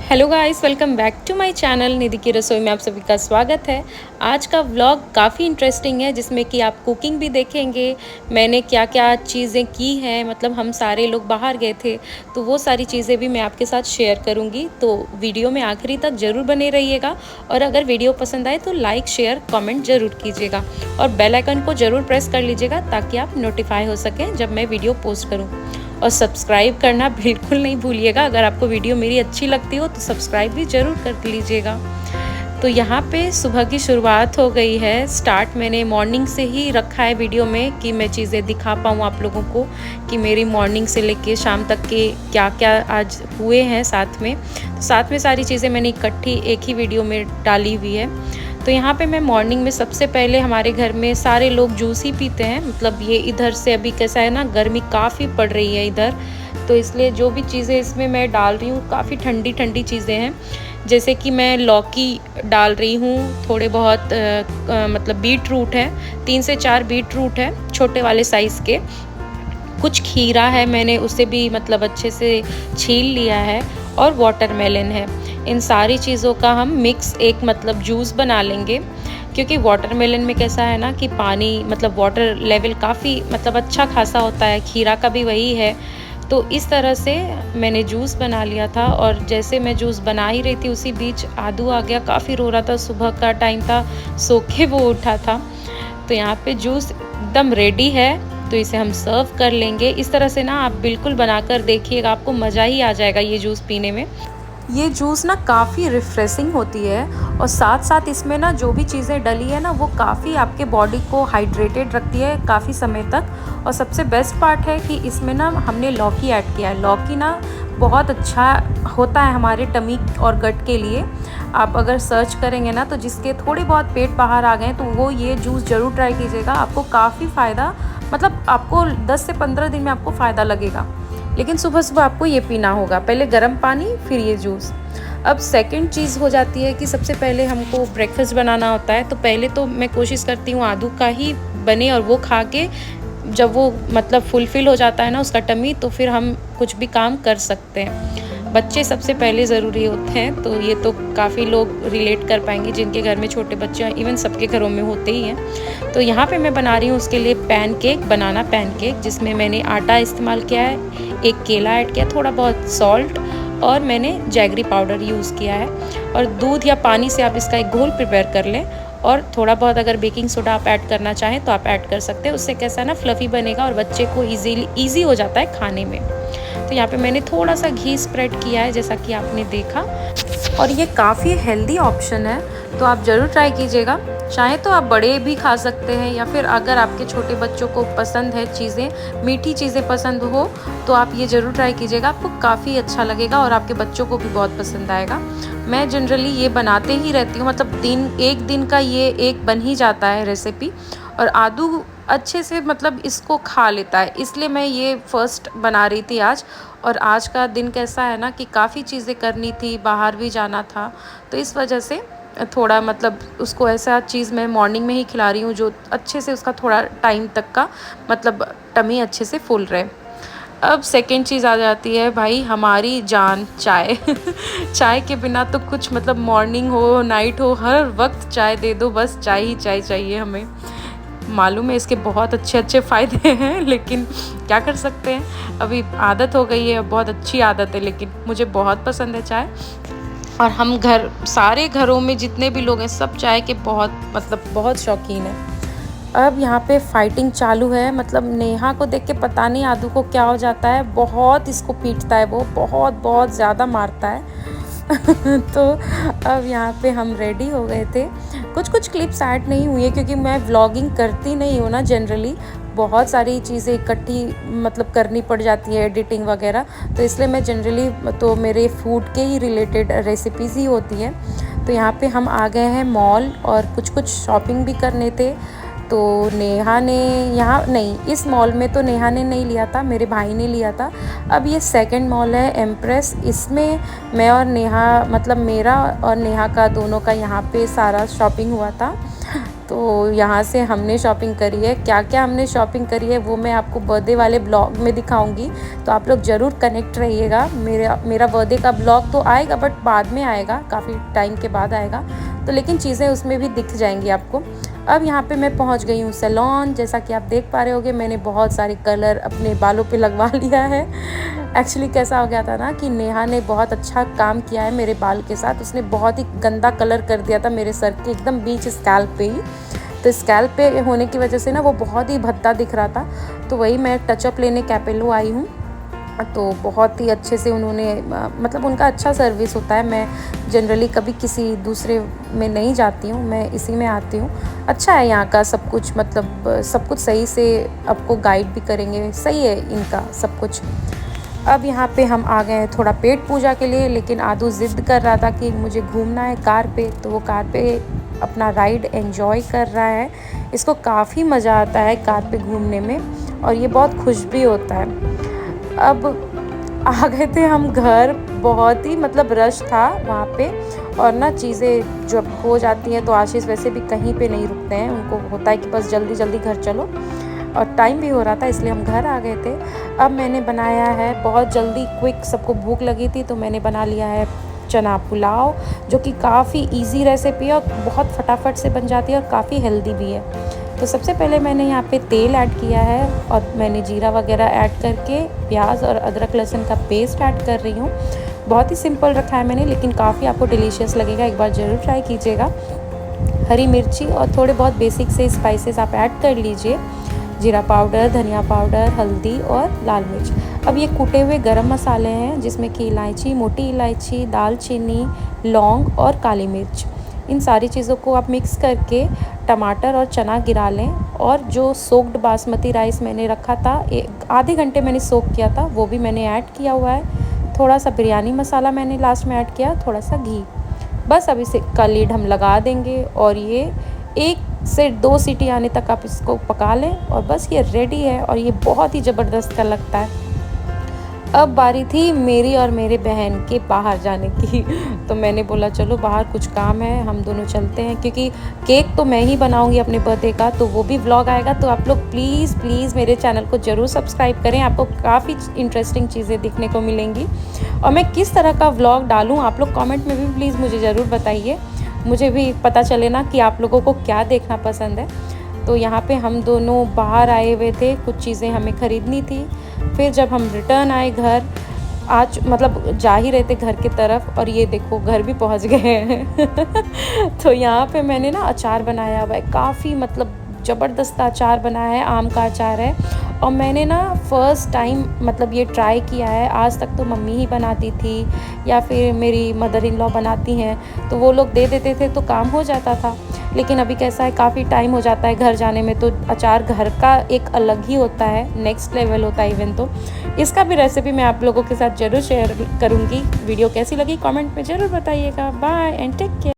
Hello guys, welcome back to my channel Nidhi की रसोई में आप सभी का स्वागत है। आज का व्लॉग काफ़ी इंटरेस्टिंग है जिसमें कि आप कुकिंग भी देखेंगे। मैंने क्या क्या चीज़ें की हैं, मतलब हम सारे लोग बाहर गए थे तो वो सारी चीज़ें भी मैं आपके साथ शेयर करूंगी। तो वीडियो में आखिरी तक ज़रूर बने रहिएगा और अगर वीडियो पसंद आए तो लाइक शेयर कमेंट ज़रूर कीजिएगा और बेल आइकन को ज़रूर प्रेस कर लीजिएगा ताकि आप नोटिफाई हो सकें जब मैं वीडियो पोस्ट करूँ। और सब्सक्राइब करना बिल्कुल नहीं भूलिएगा। अगर आपको वीडियो मेरी अच्छी लगती हो तो सब्सक्राइब भी ज़रूर कर लीजिएगा। तो यहाँ पे सुबह की शुरुआत हो गई है। स्टार्ट मैंने मॉर्निंग से ही रखा है वीडियो में कि मैं चीज़ें दिखा पाऊँ आप लोगों को कि मेरी मॉर्निंग से लेके शाम तक के क्या क्या आज हुए हैं साथ में। तो साथ में सारी चीज़ें मैंने इकट्ठी एक ही वीडियो में डाली हुई है। तो यहाँ पे मैं मॉर्निंग में सबसे पहले हमारे घर में सारे लोग जूस ही पीते हैं। मतलब ये इधर से अभी कैसा है ना, गर्मी काफ़ी पड़ रही है इधर, तो इसलिए जो भी चीज़ें इसमें मैं डाल रही हूँ काफ़ी ठंडी ठंडी चीज़ें हैं। जैसे कि मैं लौकी डाल रही हूँ, थोड़े बहुत मतलब बीट रूट है, 3 से 4 बीट रूट है छोटे वाले साइज़ के। कुछ खीरा है, मैंने उसे भी मतलब अच्छे से छील लिया है और वाटरमेलन है। इन सारी चीज़ों का हम मिक्स एक मतलब जूस बना लेंगे, क्योंकि वाटरमेलन में कैसा है ना कि पानी मतलब वाटर लेवल काफ़ी मतलब अच्छा खासा होता है, खीरा का भी वही है। तो इस तरह से मैंने जूस बना लिया था और जैसे मैं जूस बना ही रही थी उसी बीच आदू आ गया, काफ़ी रो रहा था, सुबह का टाइम था, सो के वो उठा था। तो यहाँ पे जूस एकदम रेडी है, तो इसे हम सर्व कर लेंगे। इस तरह से ना आप बिल्कुल बनाकर देखिएगा, आपको मज़ा ही आ जाएगा ये जूस पीने में। ये जूस ना काफ़ी रिफ़्रेशिंग होती है और साथ साथ इसमें ना जो भी चीज़ें डली है ना वो काफ़ी आपके बॉडी को हाइड्रेटेड रखती है काफ़ी समय तक। और सबसे बेस्ट पार्ट है कि इसमें ना हमने लौकी ऐड किया है। लौकी ना बहुत अच्छा होता है हमारे टमी और गट के लिए। आप अगर सर्च करेंगे ना तो जिसके थोड़े बहुत पेट बाहर आ गए तो वो ये जूस ज़रूर ट्राई कीजिएगा, आपको काफ़ी फ़ायदा, मतलब आपको 10 से 15 दिन में आपको फ़ायदा लगेगा। लेकिन सुबह सुबह आपको ये पीना होगा, पहले गर्म पानी फिर ये जूस। अब सेकंड चीज़ हो जाती है कि सबसे पहले हमको ब्रेकफास्ट बनाना होता है, तो पहले तो मैं कोशिश करती हूँ आदू का ही बने और वो खा के जब वो मतलब फुलफ़िल हो जाता है ना उसका टमी, तो फिर हम कुछ भी काम कर सकते हैं। बच्चे सबसे पहले ज़रूरी होते हैं, तो ये तो काफ़ी लोग रिलेट कर पाएंगे जिनके घर में छोटे बच्चे हैं, इवन सबके घरों में होते ही हैं। तो यहाँ पे मैं बना रही हूँ उसके लिए पैनकेक, बनाना पैनकेक, जिसमें मैंने आटा इस्तेमाल किया है, एक केला ऐड किया, थोड़ा बहुत सॉल्ट और मैंने जैगरी पाउडर यूज़ किया है। और दूध या पानी से आप इसका एक घोल प्रिपेयर कर लें और थोड़ा बहुत अगर बेकिंग सोडा आप ऐड करना चाहें तो आप ऐड कर सकते हैं। उससे कैसा है ना फ्लफ़ी बनेगा और बच्चे को ईज़ी हो जाता है खाने में। तो यहाँ पे मैंने थोड़ा सा घी स्प्रेड किया है जैसा कि आपने देखा, और ये काफ़ी हेल्दी ऑप्शन है, तो आप ज़रूर ट्राई कीजिएगा। चाहे तो आप बड़े भी खा सकते हैं या फिर अगर आपके छोटे बच्चों को पसंद है चीज़ें, मीठी चीज़ें पसंद हो तो आप ये ज़रूर ट्राई कीजिएगा, आपको काफ़ी अच्छा लगेगा और आपके बच्चों को भी बहुत पसंद आएगा। मैं जनरली ये बनाते ही रहती हूँ, मतलब एक दिन का ये एक बन ही जाता है रेसिपी। और आदू अच्छे से मतलब इसको खा लेता है, इसलिए मैं ये फ़र्स्ट बना रही थी आज। और आज का दिन कैसा है ना कि काफ़ी चीज़ें करनी थी, बाहर भी जाना था, तो इस वजह से थोड़ा मतलब उसको ऐसा चीज़ मैं मॉर्निंग में ही खिला रही हूँ जो अच्छे से उसका थोड़ा टाइम तक का मतलब टमी अच्छे से फूल रहे। अब सेकंड चीज़ आ जाती है भाई हमारी जान, चाय। चाय के बिना तो कुछ मतलब मॉर्निंग हो नाइट हो हर वक्त चाय दे दो, बस चाय ही चाय चाहिए हमें। मालूम है इसके बहुत अच्छे अच्छे फ़ायदे हैं, लेकिन क्या कर सकते हैं, अभी आदत हो गई है, बहुत अच्छी आदत है, लेकिन मुझे बहुत पसंद है चाय। और हम सारे घरों में जितने भी लोग हैं सब चाय के बहुत मतलब बहुत शौकीन हैं। अब यहाँ पे फाइटिंग चालू है, मतलब नेहा को देख के पता नहीं आदू को क्या हो जाता है, बहुत इसको पीटता है, वो बहुत बहुत ज़्यादा मारता है। तो अब यहाँ पे हम रेडी हो गए थे। कुछ क्लिप्स ऐड नहीं हुई है क्योंकि मैं व्लॉगिंग करती नहीं हूँ ना जनरली, बहुत सारी चीज़ें इकट्ठी मतलब करनी पड़ जाती है एडिटिंग वगैरह, तो इसलिए मैं जनरली तो मेरे फूड के ही रिलेटेड रेसिपीज़ ही होती हैं। तो यहाँ पे हम आ गए हैं मॉल और कुछ शॉपिंग भी करने थे। तो नेहा ने यहाँ नहीं, इस मॉल में तो नेहा ने नहीं लिया था, मेरे भाई ने लिया था। अब ये सेकंड मॉल है एम्प्रेस, इसमें मैं और नेहा मतलब मेरा और नेहा का दोनों का यहाँ पे सारा शॉपिंग हुआ था। तो यहाँ से हमने शॉपिंग करी है। क्या क्या हमने शॉपिंग करी है वो मैं आपको बर्थडे वाले ब्लॉग में दिखाऊंगी, तो आप लोग ज़रूर कनेक्ट रहिएगा। मेरा बर्थडे का ब्लॉग तो आएगा बट बाद में आएगा, काफ़ी टाइम के बाद आएगा, तो लेकिन चीज़ें उसमें भी दिख जाएंगी आपको। अब यहाँ पे मैं पहुँच गई हूँ सैलून। जैसा कि आप देख पा रहे होगे, मैंने बहुत सारे कलर अपने बालों पे लगवा लिया है। एक्चुअली कैसा हो गया था ना कि नेहा ने बहुत अच्छा काम किया है मेरे बाल के साथ। उसने बहुत ही गंदा कलर कर दिया था मेरे सर के एकदम बीच स्कैल्प पे ही। तो स्कैल्प पे होने की वजह से ना वो बहुत ही भद्दा दिख रहा था। तो वही मैं टचअप लेने कैपेलो आई हूँ। तो बहुत ही अच्छे से उन्होंने मतलब उनका अच्छा सर्विस होता है। मैं जनरली कभी किसी दूसरे में नहीं जाती हूँ, मैं इसी में आती हूँ। अच्छा है यहाँ का सब कुछ, मतलब सब कुछ सही से आपको गाइड भी करेंगे, सही है इनका सब कुछ। अब यहाँ पे हम आ गए हैं थोड़ा पेट पूजा के लिए, लेकिन आदू ज़िद कर रहा था कि मुझे घूमना है कार पे, तो वो कार पे अपना राइड एंजॉय कर रहा है। इसको काफ़ी मज़ा आता है कार पे घूमने में, और ये बहुत खुश भी होता है। अब आ गए थे हम घर, बहुत ही मतलब रश था वहाँ पे, और ना चीज़ें जब हो जाती हैं तो आशीष वैसे भी कहीं पे नहीं रुकते हैं, उनको होता है कि बस जल्दी जल्दी घर चलो, और टाइम भी हो रहा था इसलिए हम घर आ गए थे। अब मैंने बनाया है बहुत जल्दी क्विक, सबको भूख लगी थी तो मैंने बना लिया है चना पुलाव, जो कि काफ़ी इजी रेसिपी है और बहुत फटाफट से बन जाती है और काफ़ी हेल्दी भी है। तो सबसे पहले मैंने यहाँ पे तेल ऐड किया है, और मैंने जीरा वगैरह ऐड करके प्याज और अदरक लहसुन का पेस्ट ऐड कर रही हूँ। बहुत ही सिंपल रखा है मैंने, लेकिन काफ़ी आपको डिलीशियस लगेगा, एक बार ज़रूर ट्राई कीजिएगा। हरी मिर्ची और थोड़े बहुत बेसिक से स्पाइसेस आप ऐड कर लीजिए, जीरा पाउडर, धनिया पाउडर, हल्दी और लाल मिर्च। अब ये कूटे हुए गरम मसाले हैं, जिसमें कि इलायची, मोटी इलायची, दालचीनी, लौंग और काली मिर्च। इन सारी चीज़ों को आप मिक्स करके टमाटर और चना गिरा लें, और जो सोक्ड बासमती राइस मैंने रखा था, आधे घंटे मैंने सोक किया था, वो भी मैंने ऐड किया हुआ है। थोड़ा सा बिरयानी मसाला मैंने लास्ट में ऐड किया, थोड़ा सा घी। बस अब इसे का लीड हम लगा देंगे, और ये 1 से 2 सीटी आने तक आप इसको पका लें, और बस ये रेडी है, और ये बहुत ही ज़बरदस्त का लगता है। अब बारी थी मेरी और मेरे बहन के बाहर जाने की। तो मैंने बोला चलो बाहर कुछ काम है, हम दोनों चलते हैं, क्योंकि केक तो मैं ही बनाऊंगी अपने बर्थडे का, तो वो भी व्लॉग आएगा। तो आप लोग प्लीज़ मेरे चैनल को ज़रूर सब्सक्राइब करें, आपको काफ़ी इंटरेस्टिंग चीज़ें देखने को मिलेंगी। और मैं किस तरह का व्लॉग डालूँ, आप लोग कॉमेंट में भी प्लीज़ मुझे ज़रूर बताइए, मुझे भी पता चले ना कि आप लोगों को क्या देखना पसंद है। तो यहाँ पे हम दोनों बाहर आए हुए थे, कुछ चीज़ें हमें ख़रीदनी थी। फिर जब हम रिटर्न आए घर, आज मतलब जा ही रहे थे घर की तरफ, और ये देखो घर भी पहुँच गए हैं। तो यहाँ पे मैंने ना अचार बनाया हुआ है, काफ़ी मतलब ज़बरदस्त अचार बनाया है, आम का अचार है। और मैंने ना फ़र्स्ट टाइम मतलब ये ट्राई किया है। आज तक तो मम्मी ही बनाती थी, या फिर मेरी मदर इन लॉ बनाती हैं, तो वो लोग दे देते थे तो काम हो जाता था। लेकिन अभी कैसा है, काफ़ी टाइम हो जाता है घर जाने में, तो अचार घर का एक अलग ही होता है, नेक्स्ट लेवल होता है इवन। तो इसका भी रेसिपी मैं आप लोगों के साथ ज़रूर शेयर करूँगी। वीडियो कैसी लगी कमेंट में ज़रूर बताइएगा। Bye and take care.